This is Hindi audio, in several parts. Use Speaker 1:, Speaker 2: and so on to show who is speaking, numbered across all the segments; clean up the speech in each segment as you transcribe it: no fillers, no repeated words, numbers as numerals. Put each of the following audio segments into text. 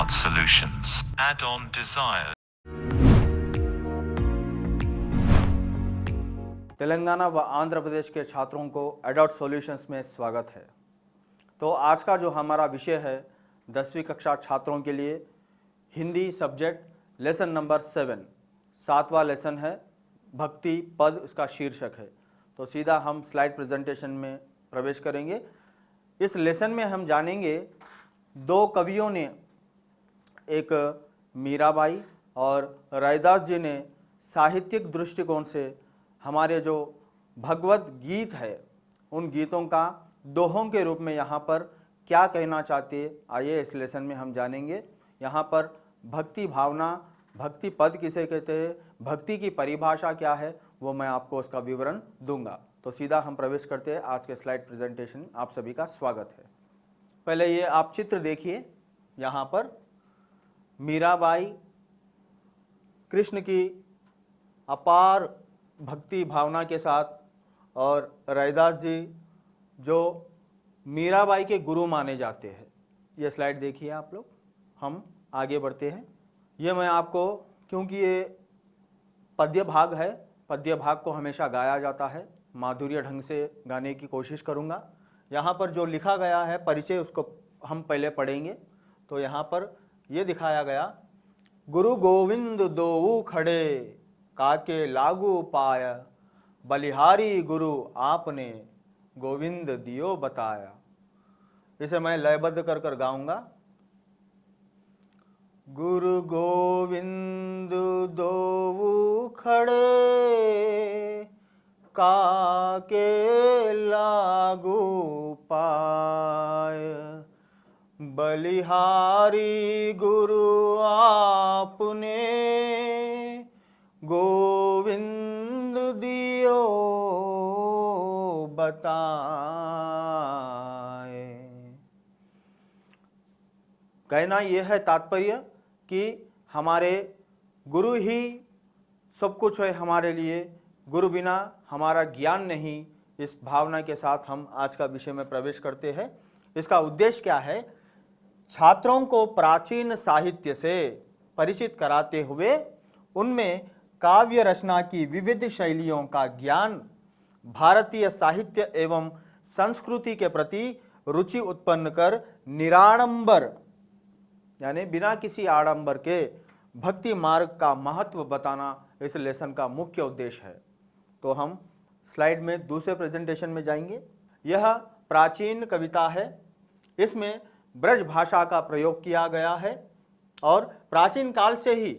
Speaker 1: Adult Solutions. Add-on Desire.
Speaker 2: Telangana व आंध्र प्रदेश के छात्रों को एडल्ट सॉल्यूशंस में स्वागत है। तो आज का जो हमारा विषय है 10वीं कक्षा छात्रों के लिए हिंदी सब्जेक्ट लेसन नंबर 7 सातवां लेसन है, भक्ति पद उसका शीर्षक है। तो सीधा हम स्लाइड प्रेजेंटेशन में प्रवेश करेंगे। इस लेसन में हम जानेंगे दो कवियों ने, एक मीराबाई और रैदास जी ने साहित्यिक दृष्टिकोण से हमारे जो भगवत गीत है उन गीतों का दोहों के रूप में यहाँ पर क्या कहना चाहते हैं, आइए इस लेसन में हम जानेंगे। यहाँ पर भक्ति भावना, भक्ति पद किसे कहते हैं, भक्ति की परिभाषा क्या है, वो मैं आपको उसका विवरण दूंगा। तो सीधा हम प्रवेश करते हैं आज के स्लाइड प्रेजेंटेशन। आप सभी का स्वागत है। पहले ये आप चित्र देखिए, यहाँ पर मीराबाई कृष्ण की अपार भक्ति भावना के साथ और रैदास जी जो मीराबाई के गुरु माने जाते हैं। ये स्लाइड देखिए आप लोग। हम आगे बढ़ते हैं। ये मैं आपको, क्योंकि ये पद्य भाग है, पद्य भाग को हमेशा गाया जाता है, माधुर्य ढंग से गाने की कोशिश करूँगा। यहाँ पर जो लिखा गया है परिचय उसको हम पहले पढ़ेंगे। तो यहाँ पर ये दिखाया गया, गुरु गोविंद दोऊ खड़े काके लागू पाया, बलिहारी गुरु आपने गोविंद दियो बताया। इसे मैं लयबद्ध कर कर गाऊंगा। गुरु गोविंद दोऊ खड़े काके लागू पाय, बलिहारी गुरु आपने गोविंद दियो बताए। कहना यह है तात्पर्य कि हमारे गुरु ही सब कुछ है हमारे लिए, गुरु बिना हमारा ज्ञान नहीं। इस भावना के साथ हम आज का विषय में प्रवेश करते हैं। इसका उद्देश्य क्या है? छात्रों को प्राचीन साहित्य से परिचित कराते हुए उनमें काव्य रचना की विविध शैलियों का ज्ञान, भारतीय साहित्य एवं संस्कृति के प्रति रुचि उत्पन्न कर निराडंबर यानी बिना किसी आडंबर के भक्ति मार्ग का महत्व बताना इस लेसन का मुख्य उद्देश्य है। तो हम स्लाइड में दूसरे प्रेजेंटेशन में जाएंगे। यह प्राचीन कविता है, इसमें ब्रज भाषा का प्रयोग किया गया है और प्राचीन काल से ही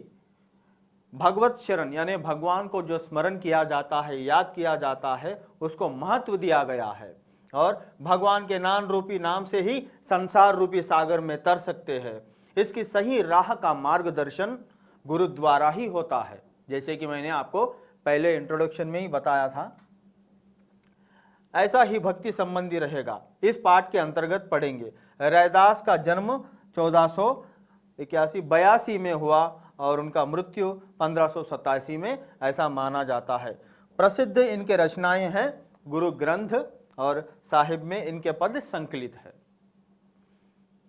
Speaker 2: भगवत शरण यानी भगवान को जो स्मरण किया जाता है, याद किया जाता है, उसको महत्व दिया गया है और भगवान के नाम रूपी नाम से ही संसार रूपी सागर में तर सकते हैं। इसकी सही राह का मार्गदर्शन गुरु द्वारा ही होता है, जैसे कि मैंने आपको पहले इंट्रोडक्शन में ही बताया था। ऐसा ही भक्ति संबंधी रहेगा। इस पाठ के अंतर्गत पढ़ेंगे। रैदास का जन्म 1482 में हुआ और उनका मृत्यु 1587 में ऐसा माना जाता है। प्रसिद्ध इनके रचनाएं हैं गुरु ग्रंथ और साहिब में इनके पद संकलित है।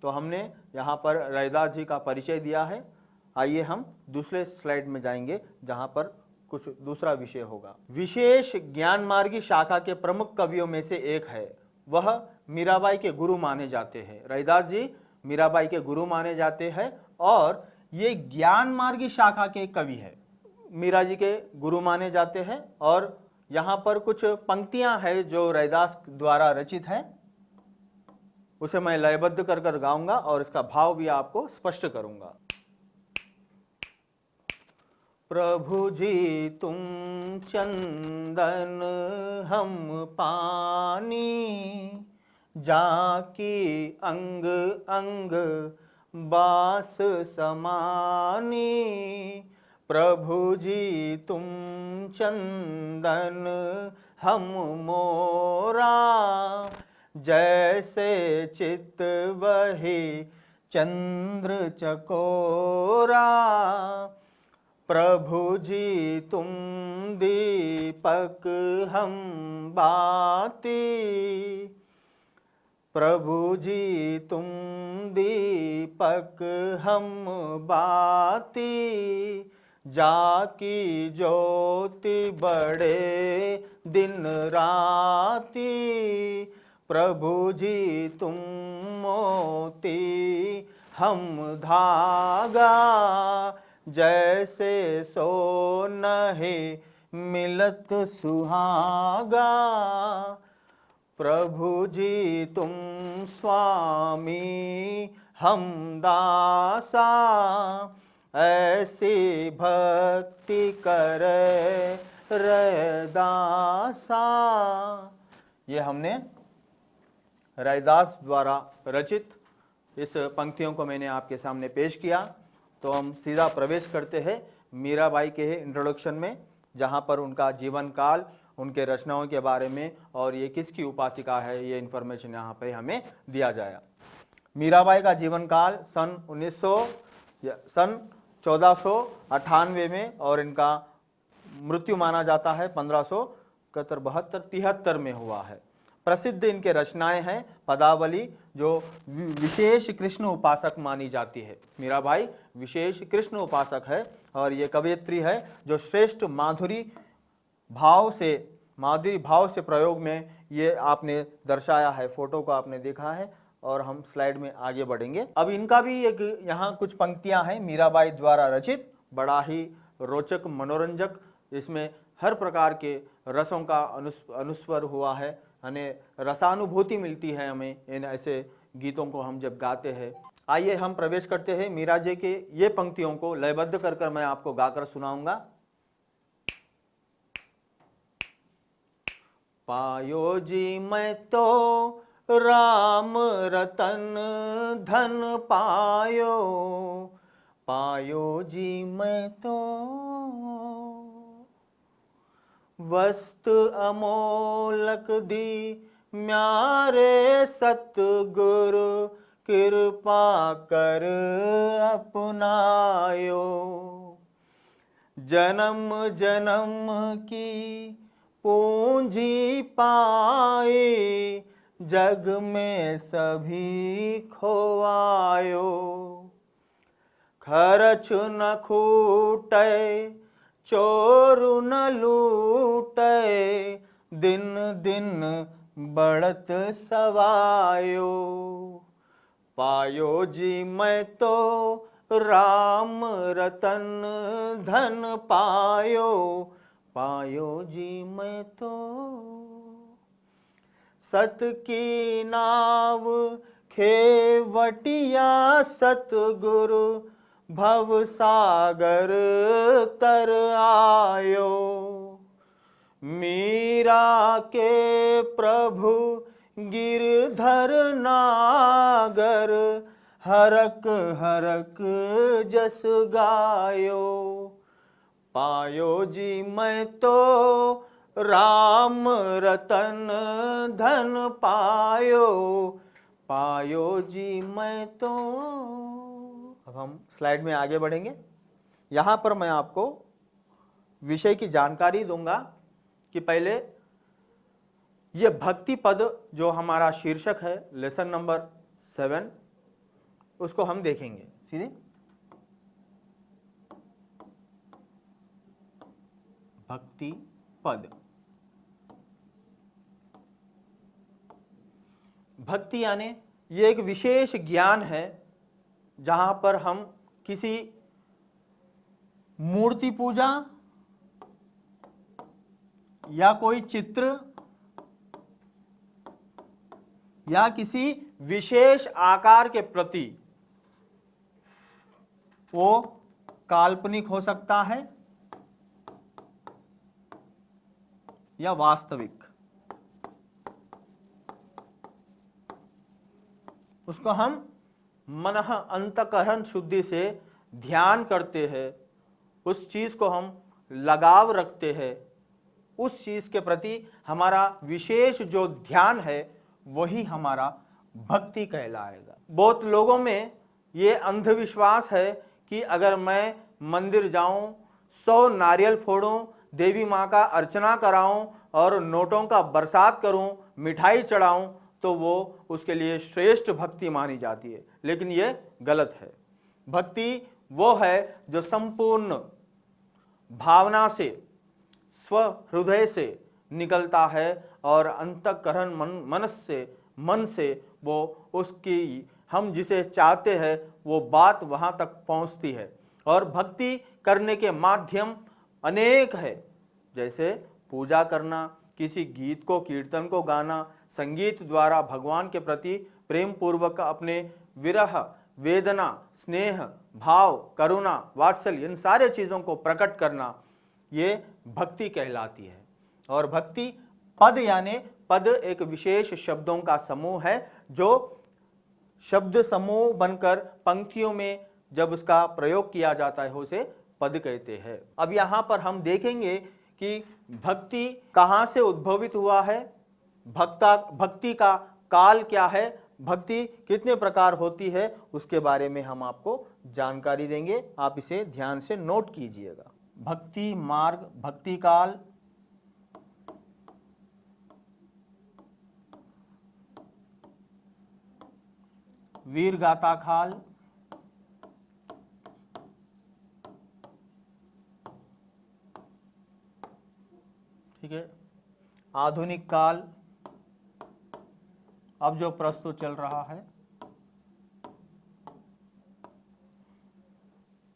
Speaker 2: तो हमने यहाँ पर रैदास जी का परिचय दिया है। आइए हम दूसरे स्लाइड में जाएंगे जहाँ पर कुछ दूसरा विषय होगा। विशेष ज्ञान मार्गी शाखा के प्रमुख कवियों में से एक है, वह मीराबाई के गुरु माने जाते हैं। रैदास जी मीराबाई के गुरु माने जाते हैं और ये ज्ञान मार्गी शाखा के कवि है, मीरा जी के गुरु माने जाते हैं। और यहाँ पर कुछ पंक्तियां हैं जो रैदास द्वारा रचित है, उसे मैं लयबद्ध कर कर गाऊंगा और इसका भाव भी आपको स्पष्ट करूंगा। प्रभु जी तुम चंदन हम पानी, जाकी अंग अंग बास समानी। प्रभु जी तुम चंदन हम मोरा, जैसे चित वही चंद्र चकोरा। प्रभु जी तुम दीपक हम बाती, प्रभु जी तुम दीपक हम बाती, जाकी ज्योति बड़े दिन राती। प्रभु जी तुम मोती हम धागा, जैसे सोनहि मिलत सुहागा। प्रभु जी तुम स्वामी हम दासा, ऐसी भक्ति करे रैदासा। ये हमने रैदास द्वारा रचित इस पंक्तियों को मैंने आपके सामने पेश किया। तो हम सीधा प्रवेश करते हैं मीराबाई के इंट्रोडक्शन में, जहाँ पर उनका जीवन काल, उनके रचनाओं के बारे में और ये किसकी उपासिका है, ये इन्फॉर्मेशन यहाँ पे हमें दिया जाएगा। मीराबाई का जीवन काल सन 1498 में, और इनका मृत्यु माना जाता है 1572-73 में हुआ है। प्रसिद्ध इनके रचनाएं हैं पदावली, जो विशेष कृष्ण उपासक मानी जाती है। मीराबाई विशेष कृष्ण उपासक है, और ये कवयित्री है जो श्रेष्ठ माधुरी भाव से प्रयोग में ये आपने दर्शाया है। फोटो को आपने देखा है, और हम स्लाइड में आगे बढ़ेंगे। अब इनका भी एक यहाँ कुछ पंक्तियां हैं मीराबाई द्वारा रचित, बड़ा ही रोचक मनोरंजक। इसमें हर प्रकार के रसों का अनुस्वर हुआ है, यानी रसानुभूति मिलती है हमें इन ऐसे गीतों को हम जब गाते हैं। आइए हम प्रवेश करते हैं मीरा जी के ये पंक्तियों को लयबद्ध कर मैं आपको गाकर सुनाऊंगा। पायो जी मैं तो राम रतन धन पायो, पायो जी मैं तो वस्तु अमोलक दी, म्यारे सतगुरु कृपा कर अपनायो। जन्म जन्म की पूंजी पाए, जग में सभी खोआयो। खर्च न खूटे, चोर न लूटे, दिन दिन बढ़त सवायो। पायो जी मैं तो राम रतन धन पायो, पायो जी मैं तो सत की नाव खेवटिया, सतगुरु भव सागर तर आयो। मीरा के प्रभु गिरधर नागर, हरक हरक जस गायो। पायो जी मैं तो राम रतन धन पायो, पायो जी मैं तो। अब हम स्लाइड में आगे बढ़ेंगे। यहाँ पर मैं आपको विषय की जानकारी दूंगा कि पहले ये भक्ति पद जो हमारा शीर्षक है लेसन नंबर 7, उसको हम देखेंगे सीधे। भक्ति पद, भक्ति यानी ये एक विशेष ज्ञान है जहां पर हम किसी मूर्ति पूजा या कोई चित्र या किसी विशेष आकार के प्रति, वो काल्पनिक हो सकता है या वास्तविक, उसको हम मनः अंतकरण शुद्धि से ध्यान करते हैं, उस चीज को हम लगाव रखते हैं, उस चीज के प्रति हमारा विशेष जो ध्यान है वही हमारा भक्ति कहलाएगा। बहुत लोगों में ये अंधविश्वास है कि अगर मैं मंदिर जाऊं, 100 नारियल फोड़ूं, देवी माँ का अर्चना कराऊं और नोटों का बरसात करूं, मिठाई चढ़ाऊं, तो वो उसके लिए श्रेष्ठ भक्ति मानी जाती है, लेकिन ये गलत है। भक्ति वो है जो संपूर्ण भावना से, स्वहृदय से निकलता है और अंतःकरण मन से वो उसकी, हम जिसे चाहते हैं वो बात वहाँ तक पहुँचती है। और भक्ति करने के माध्यम अनेक है, जैसे पूजा करना, किसी गीत को, कीर्तन को गाना, संगीत द्वारा भगवान के प्रति प्रेम पूर्वक अपने विरह, वेदना, स्नेह, भाव, करुणा, वात्सल्य, इन सारे चीज़ों को प्रकट करना, ये भक्ति कहलाती है। और भक्ति पद, यानी पद एक विशेष शब्दों का समूह है जो शब्द समूह बनकर पंक्तियों में जब उसका प्रयोग किया जाता है उसे पद कहते हैं। अब यहाँ पर हम देखेंगे कि भक्ति कहाँ से उद्भवित हुआ है, भक्ति का काल क्या है, भक्ति कितने प्रकार होती है, उसके बारे में हम आपको जानकारी देंगे। आप इसे ध्यान से नोट कीजिएगा। भक्ति मार्ग, भक्ति काल, वीर गाथा काल, ठीक है, आधुनिक काल, अब जो प्रस्तुत चल रहा है,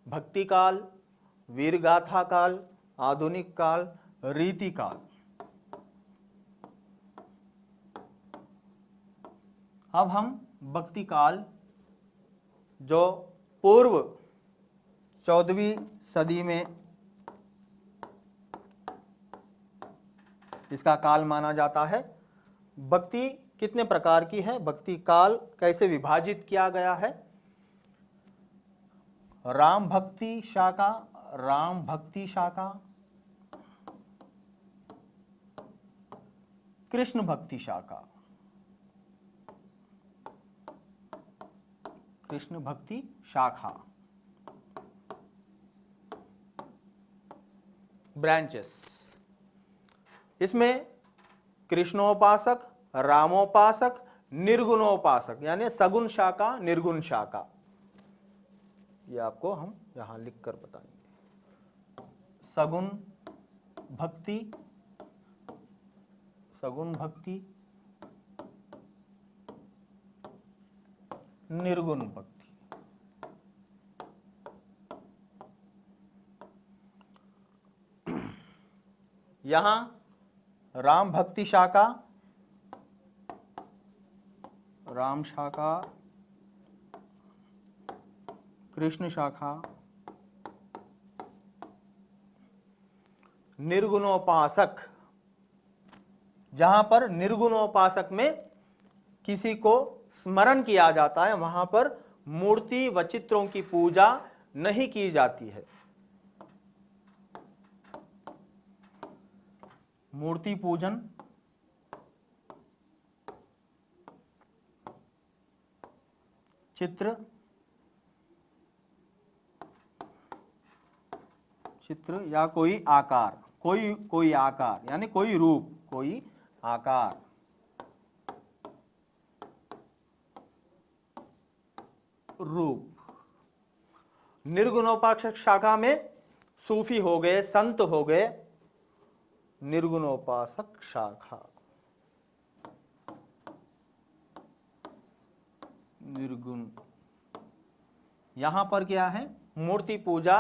Speaker 2: भक्ति काल, वीर गाथा काल, आधुनिक काल, रीति काल। अब हम भक्ति काल, जो पूर्व 14वीं सदी में इसका काल माना जाता है। भक्ति कितने प्रकार की है, भक्ति काल कैसे विभाजित किया गया है? राम भक्ति शाखा, राम भक्ति शाखा, कृष्ण भक्ति शाखा, कृष्ण भक्ति शाखा, ब्रांचेस। इसमें कृष्णोपासक, रामोपासक, निर्गुणोपासक, यानी सगुण शाखा, निर्गुण शाखा, ये आपको हम यहां लिखकर बताएंगे। सगुण भक्ति, सगुण भक्ति, निर्गुण भक्ति। यहां राम भक्ति शाखा, राम शाखा, कृष्ण शाखा, निर्गुणोपासक, जहां पर निर्गुणोपासक में किसी को स्मरण किया जाता है, वहां पर मूर्ति व चित्रों की पूजा नहीं की जाती है। मूर्ति पूजन, चित्र या कोई आकार, कोई आकार, यानी कोई रूप, कोई आकार। रूप। निर्गुणोपासक शाखा में सूफी हो गए, संत हो गए। निर्गुणोपासक शाखा, निर्गुण, यहां पर क्या है? मूर्ति पूजा,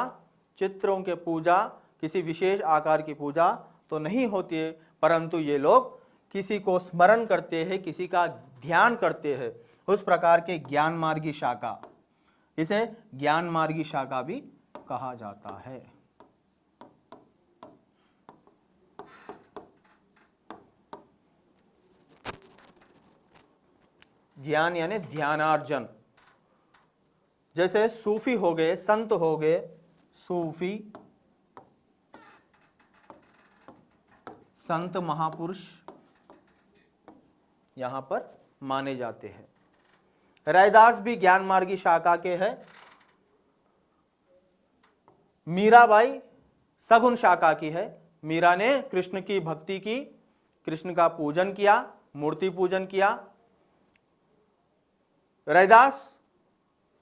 Speaker 2: चित्रों के पूजा, किसी विशेष आकार की पूजा तो नहीं होती है, परंतु ये लोग किसी को स्मरण करते हैं, किसी का ध्यान करते हैं, उस प्रकार के ज्ञान मार्गी शाखा, इसे ज्ञान मार्गी शाखा भी कहा जाता है। ज्ञान यानी ध्यानार्जन। जैसे सूफी हो गए, संत हो गए, सूफी, संत, महापुरुष यहां पर माने जाते हैं। रैदास भी ज्ञान मार्गी शाखा के हैं। मीराबाई सगुण शाखा की है। मीरा ने कृष्ण की भक्ति की, कृष्ण का पूजन किया, मूर्ति पूजन किया। रैदास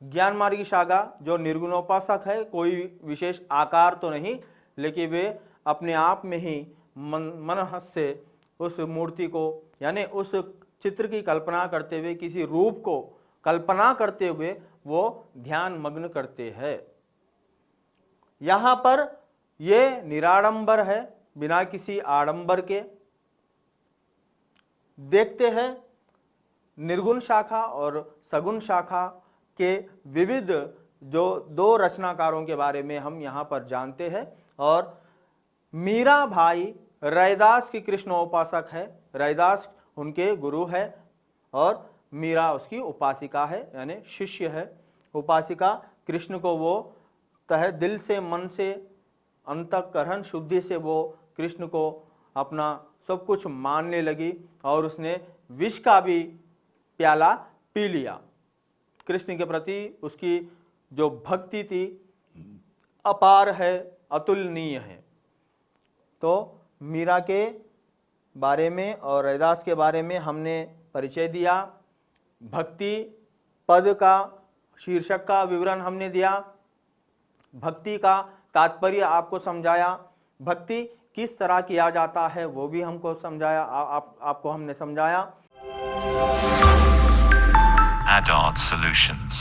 Speaker 2: ज्ञान मार्गी शाखा जो निर्गुणोपासक है, कोई विशेष आकार तो नहीं, लेकिन वे अपने आप में ही मन से उस मूर्ति को यानी उस चित्र की कल्पना करते हुए, किसी रूप को कल्पना करते हुए वो ध्यान मग्न करते हैं। यहाँ पर ये निराडंबर है, बिना किसी आडंबर के। देखते हैं निर्गुण शाखा और सगुण शाखा के विविध जो दो रचनाकारों के बारे में हम यहाँ पर जानते हैं। और मीरा भाई रैदास की कृष्णोपासक है, रैदास उनके गुरु है और मीरा उसकी उपासिका है यानी शिष्य है। उपासिका कृष्ण को वो तहे दिल से, मन से, अंतःकरण शुद्धि से वो कृष्ण को अपना सब कुछ मानने लगी और उसने विष का भी प्याला पी लिया। कृष्ण के प्रति उसकी जो भक्ति थी अपार है, अतुलनीय है। तो मीरा के बारे में और रैदास के बारे में हमने परिचय दिया, भक्ति पद का शीर्षक का विवरण हमने दिया, भक्ति का तात्पर्य आपको समझाया, भक्ति किस तरह किया जाता है वो भी हमको समझाया, आपको हमने समझाया।
Speaker 1: Add-on solutions.